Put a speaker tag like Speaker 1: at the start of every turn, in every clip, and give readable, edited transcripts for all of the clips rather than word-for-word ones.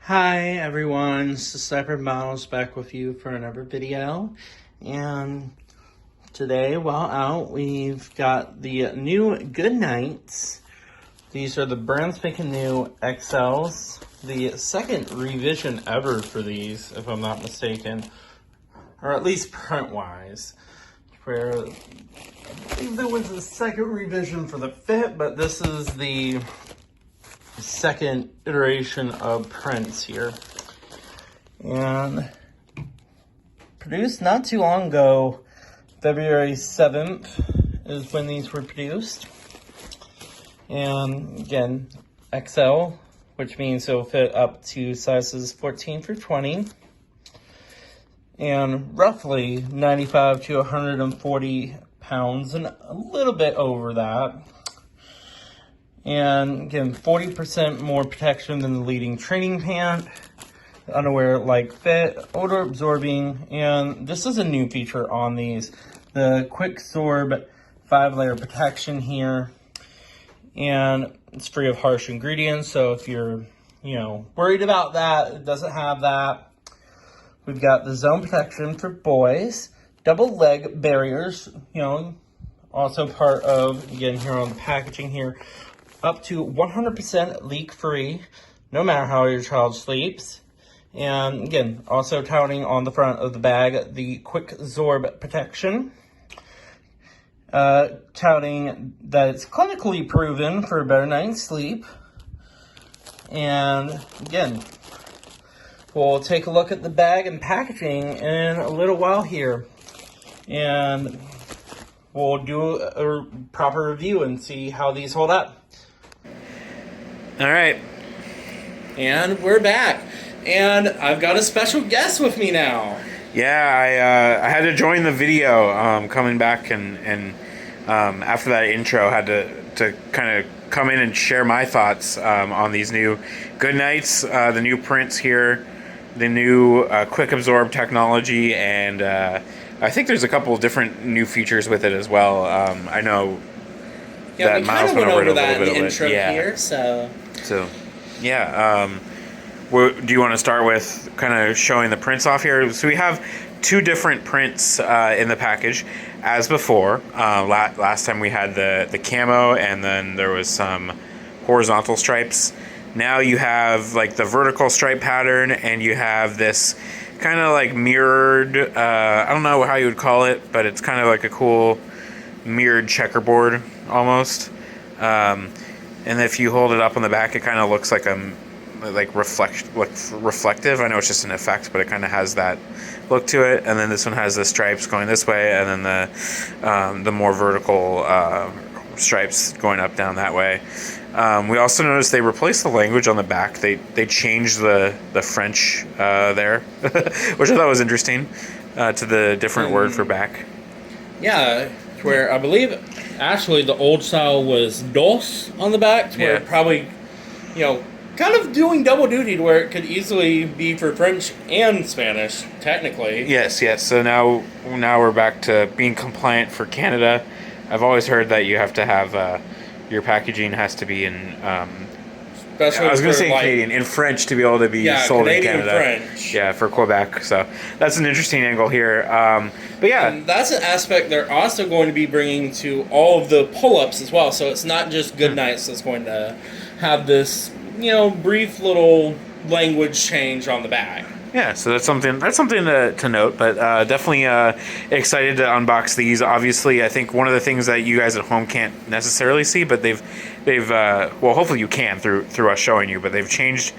Speaker 1: Hi everyone, it's the Cyber Mouse back with you for another video. And today, while out, we've got the new Goodnites. These are the brand spanking new XLs. The second revision ever for these, if I'm not mistaken. Or at least print-wise. Where I believe there was a second revision for the fit, but this is the second iteration of prints here. And produced not too long ago, February 7th is when these were produced. And again, XL, which means it'll fit up to sizes 14 through 20. And roughly 95 to 140 pounds, and a little bit over that. And again, 40% more protection than the leading training pant. Underwear-like fit, odor absorbing, and this is a new feature on these. The QuickAbsorb 5-layer protection here. And it's free of harsh ingredients, so if you're, worried about that, it doesn't have that. We've got the zone protection for boys, double leg barriers, also part of, again, here on the packaging here, up to 100% leak-free, no matter how your child sleeps. And again, also touting on the front of the bag, the QuickAbsorb protection. Touting that it's clinically proven for a better night's sleep. And again, we'll take a look at the bag and packaging in a little while here. And we'll do a proper review and see how these hold up. All right, and we're back, and I've got a special guest with me now.
Speaker 2: Yeah, I had to join the video coming back, and after that intro, had to kind of come in and share my thoughts on these new Goodnites, the new prints here, the new QuickAbsorb technology, and I think there's a couple of different new features with it as well. I know
Speaker 1: that Miles went over that in the intro here, so
Speaker 2: yeah. Do you want to start with kind of showing the prints off here? So we have two different prints in the package, as before. Last time we had the camo, and then there was some horizontal stripes. Now you have like the vertical stripe pattern, and you have this kind of like mirrored, I don't know how you would call it, but it's kind of like a cool mirrored checkerboard almost. And if you hold it up on the back, it kind of looks like reflective. I know it's just an effect, but it kind of has that look to it. And then this one has the stripes going this way, and then the more vertical stripes going up down that way. We also noticed they replaced the language on the back. They changed the French there, which I thought was interesting, to the different word for back.
Speaker 1: Yeah, where I believe actually the old style was dos on the back, where it probably, kind of doing double duty, to where it could easily be for French and Spanish, technically.
Speaker 2: Yes. So now we're back to being compliant for Canada. I've always heard that you have to have your packaging has to be in. I was going to say Canadian, in French, to be able to be sold
Speaker 1: Canadian
Speaker 2: in Canada.
Speaker 1: French.
Speaker 2: Yeah, for Quebec. So that's an interesting angle here. But yeah.
Speaker 1: And that's an aspect they're also going to be bringing to all of the pull-ups as well. So it's not just Goodnites that's going to have this, brief little language change on the back.
Speaker 2: Yeah, so that's something to note, but definitely excited to unbox these. Obviously, I think one of the things that you guys at home can't necessarily see, but they've well, hopefully you can through us showing you, but they've changed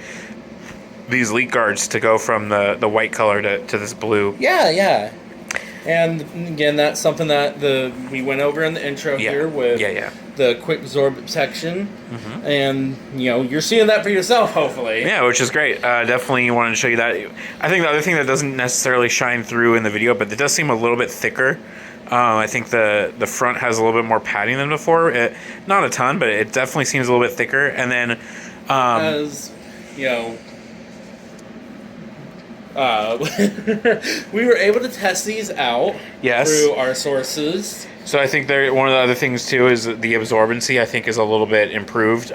Speaker 2: these leak guards to go from the white color to this blue.
Speaker 1: Yeah. And again, that's something that we went over in the intro here with the QuickAbsorb section. Mm-hmm. And, you're seeing that for yourself, hopefully.
Speaker 2: Yeah, which is great. Definitely wanted to show you that. I think the other thing that doesn't necessarily shine through in the video, but it does seem a little bit thicker. I think the front has a little bit more padding than before. Not a ton, but it definitely seems a little bit thicker. And then...
Speaker 1: as, we were able to test these out
Speaker 2: Yes.
Speaker 1: through our sources.
Speaker 2: So I think one of the other things too is the absorbency. I think is a little bit improved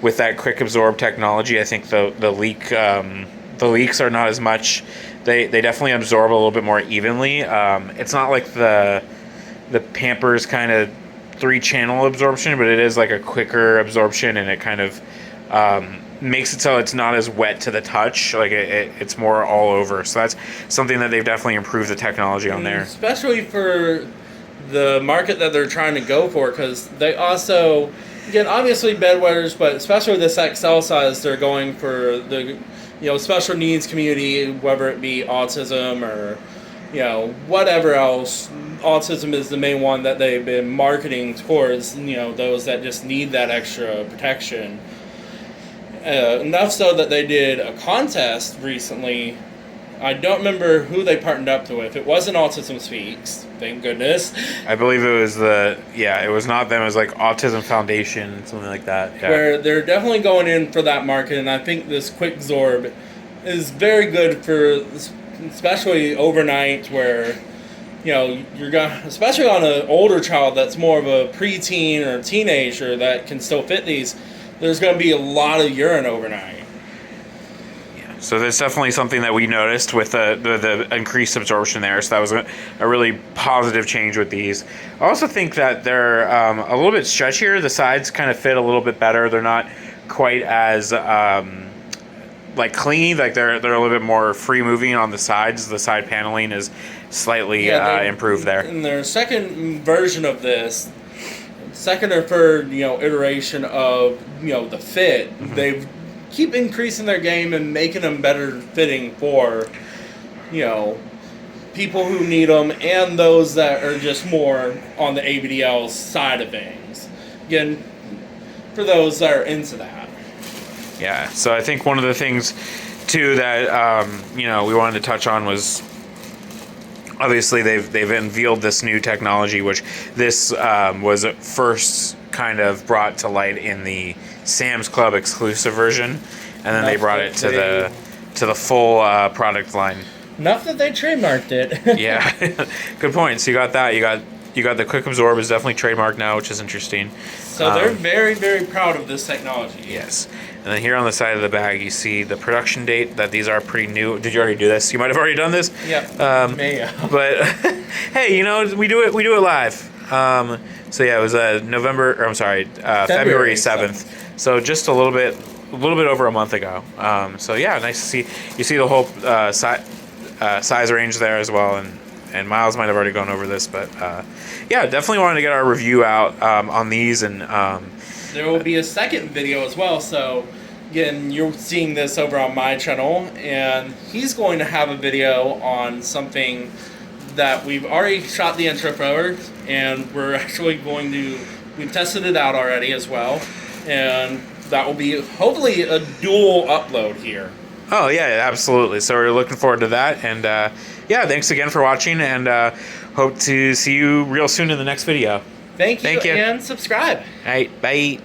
Speaker 2: with that QuickAbsorb technology. I think the leaks are not as much. They definitely absorb a little bit more evenly. It's not like the Pampers kind of 3-channel absorption, but it is like a quicker absorption, and it kind of makes it so it's not as wet to the touch. Like it's more all over. So that's something that they've definitely improved the technology on there.
Speaker 1: Especially for the market that they're trying to go for, because they also, again, obviously bedwetters, but especially this XL size, they're going for the special needs community, whether it be autism or whatever else. Autism is the main one that they've been marketing towards, those that just need that extra protection. Enough so that they did a contest recently. I don't remember who they partnered up to with. It wasn't Autism Speaks, thank goodness.
Speaker 2: I believe it was it was not them. It was like Autism Foundation, something like that. Yeah.
Speaker 1: Where they're definitely going in for that market, and I think this QuickAbsorb is very good for, especially overnight, where you're going, especially on an older child that's more of a preteen or a teenager that can still fit these. There's going to be a lot of urine overnight.
Speaker 2: So there's definitely something that we noticed with the increased absorption there. So that was a really positive change with these. I also think that they're a little bit stretchier. The sides kind of fit a little bit better. They're not quite as like clingy. Like they're a little bit more free moving on the sides. The side paneling is slightly improved there.
Speaker 1: In their second version of this, second or third iteration of the fit, they've keep increasing their game and making them better fitting for, people who need them and those that are just more on the ABDL side of things. Again, for those that are into that.
Speaker 2: Yeah, so I think one of the things, too, that, we wanted to touch on was, obviously, they've unveiled this new technology, which this was first kind of brought to light in the Sam's Club exclusive version, and then they brought it to the full product line.
Speaker 1: Enough that they trademarked it.
Speaker 2: Yeah, good point. So you got that. You got the QuickAbsorb is definitely trademarked now, which is interesting.
Speaker 1: So they're very, very proud of this technology.
Speaker 2: Yes. And then here on the side of the bag, you see the production date, that these are pretty new. Did you already do this? You might have already done this.
Speaker 1: Yeah. May have.
Speaker 2: But hey, we do it live. So yeah, it was February 7th. So just a little bit over a month ago. So yeah, nice to see. You see the whole size range there as well, and Miles might have already gone over this, but yeah, definitely wanted to get our review out on these, and
Speaker 1: there will be a second video as well. So again, you're seeing this over on my channel, and he's going to have a video on something that we've already shot the intro for, and we're actually we've tested it out already as well, and that will be hopefully a dual upload here.
Speaker 2: Oh yeah, absolutely. So we're looking forward to that, and yeah, thanks again for watching, and hope to see you real soon in the next video.
Speaker 1: Thank you. And subscribe.
Speaker 2: All right, bye.